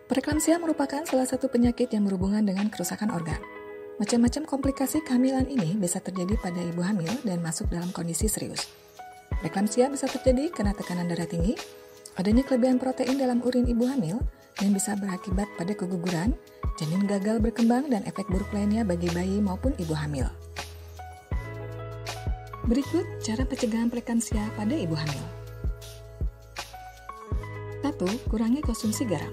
Preeklamsia merupakan salah satu penyakit yang berhubungan dengan kerusakan organ. Macam-macam komplikasi kehamilan ini bisa terjadi pada ibu hamil dan masuk dalam kondisi serius. Preeklamsia bisa terjadi karena tekanan darah tinggi, adanya kelebihan protein dalam urin ibu hamil, dan bisa berakibat pada keguguran, janin gagal berkembang, dan efek buruk lainnya bagi bayi maupun ibu hamil. Berikut cara pencegahan preeklamsia pada ibu hamil. 1. Kurangi konsumsi garam.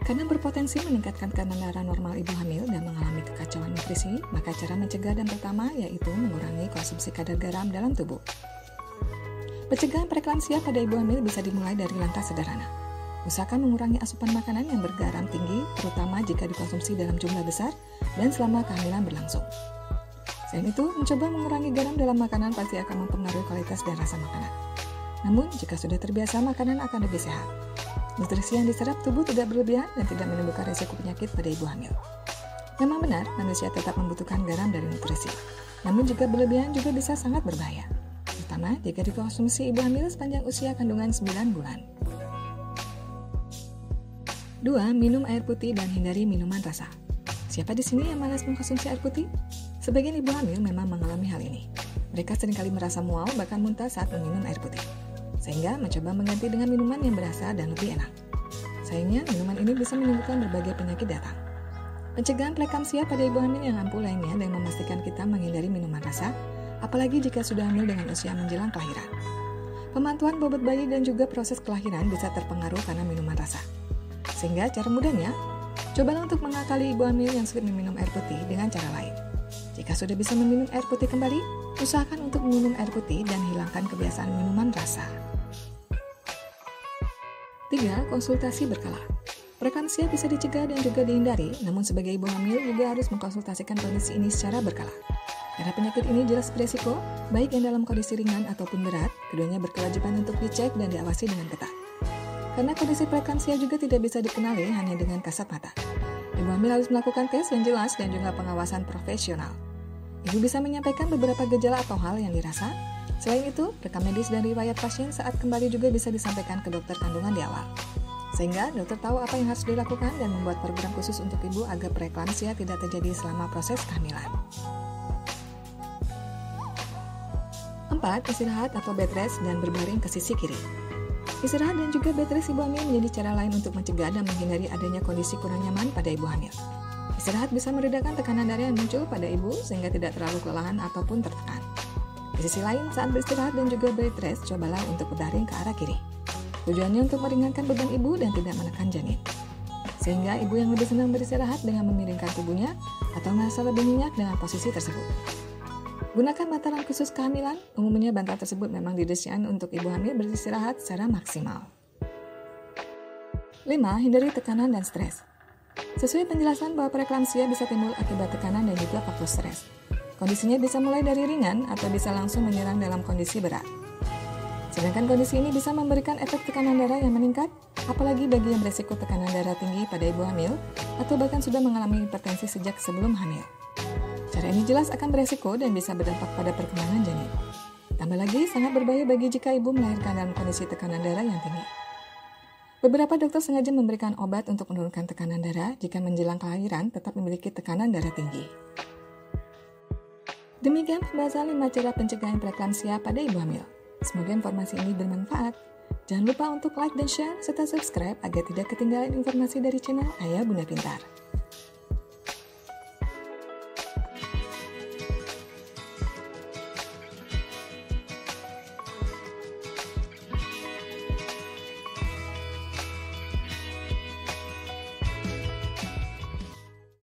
Karena berpotensi meningkatkan kadar darah normal ibu hamil dan mengalami kekacauan nutrisi, maka cara mencegah dan pertama yaitu mengurangi konsumsi kadar garam dalam tubuh. Pencegahan preeklamsia pada ibu hamil bisa dimulai dari langkah sederhana. Usahakan mengurangi asupan makanan yang bergaram tinggi, terutama jika dikonsumsi dalam jumlah besar dan selama kehamilan berlangsung. Selain itu, mencoba mengurangi garam dalam makanan pasti akan mempengaruhi kualitas dan rasa makanan. Namun, jika sudah terbiasa, makanan akan lebih sehat. Nutrisi yang diserap tubuh tidak berlebihan dan tidak menimbulkan risiko penyakit pada ibu hamil. Memang benar, manusia tetap membutuhkan garam dari nutrisi. Namun jika berlebihan juga bisa sangat berbahaya, terutama jika dikonsumsi ibu hamil sepanjang usia kandungan 9 bulan. 2. Minum air putih dan hindari minuman rasa. Siapa di sini yang malas mengkonsumsi air putih? Sebagian ibu hamil memang mengalami hal ini. Mereka seringkali merasa mual bahkan muntah saat meminum air putih, sehingga mencoba mengganti dengan minuman yang berasa dan lebih enak. Sayangnya, minuman ini bisa menimbulkan berbagai penyakit datang. Pencegahan preeklamsia pada ibu hamil yang ampuh lainnya dan memastikan kita menghindari minuman rasa, apalagi jika sudah hamil dengan usia menjelang kelahiran. Pemantauan bobot bayi dan juga proses kelahiran bisa terpengaruh karena minuman rasa. Sehingga cara mudahnya, cobalah untuk mengakali ibu hamil yang sulit meminum air putih dengan cara lain. Jika sudah bisa meminum air putih kembali, usahakan untuk minum air putih dan hilangkan kebiasaan minuman rasa. 3. Konsultasi berkala. Preeklamsia bisa dicegah dan juga dihindari, namun sebagai ibu hamil juga harus mengkonsultasikan kondisi ini secara berkala. Karena penyakit ini jelas beresiko, baik yang dalam kondisi ringan ataupun berat, keduanya berkewajiban untuk dicek dan diawasi dengan ketat. Karena kondisi preeklamsia juga tidak bisa dikenali hanya dengan kasat mata. Ibu hamil harus melakukan tes yang jelas dan juga pengawasan profesional. Ibu bisa menyampaikan beberapa gejala atau hal yang dirasa. Selain itu, rekam medis dan riwayat pasien saat kembali juga bisa disampaikan ke dokter kandungan di awal. Sehingga dokter tahu apa yang harus dilakukan dan membuat program khusus untuk ibu agar preeklamsia tidak terjadi selama proses kehamilan. 4. Istirahat atau bed rest dan berbaring ke sisi kiri. Istirahat dan juga bed rest ibu hamil menjadi cara lain untuk mencegah dan menghindari adanya kondisi kurang nyaman pada ibu hamil. Istirahat bisa meredakan tekanan darah yang muncul pada ibu sehingga tidak terlalu kelelahan ataupun tertekan. Di sisi lain, saat beristirahat dan juga bed rest, cobalah untuk berbaring ke arah kiri. Tujuannya untuk meringankan beban ibu dan tidak menekan janin. Sehingga ibu yang lebih senang beristirahat dengan memiringkan tubuhnya atau merasa lebih nyenyak dengan posisi tersebut. Gunakan bantalan khusus kehamilan, umumnya bantal tersebut memang didesain untuk ibu hamil beristirahat secara maksimal. 5. Hindari tekanan dan stres. Sesuai penjelasan bahwa preeklamsia bisa timbul akibat tekanan dan juga faktor stres. Kondisinya bisa mulai dari ringan atau bisa langsung menyerang dalam kondisi berat. Sedangkan kondisi ini bisa memberikan efek tekanan darah yang meningkat, apalagi bagi yang beresiko tekanan darah tinggi pada ibu hamil atau bahkan sudah mengalami hipertensi sejak sebelum hamil. Cara ini jelas akan beresiko dan bisa berdampak pada perkembangan janin. Tambah lagi, sangat berbahaya bagi jika ibu melahirkan dalam kondisi tekanan darah yang tinggi. Beberapa dokter sengaja memberikan obat untuk menurunkan tekanan darah jika menjelang kelahiran tetap memiliki tekanan darah tinggi. Demikian pembahasan 5 cara pencegahan preeklamsia pada ibu hamil. Semoga informasi ini bermanfaat. Jangan lupa untuk like dan share serta subscribe agar tidak ketinggalan informasi dari channel Ayah Bunda Pintar.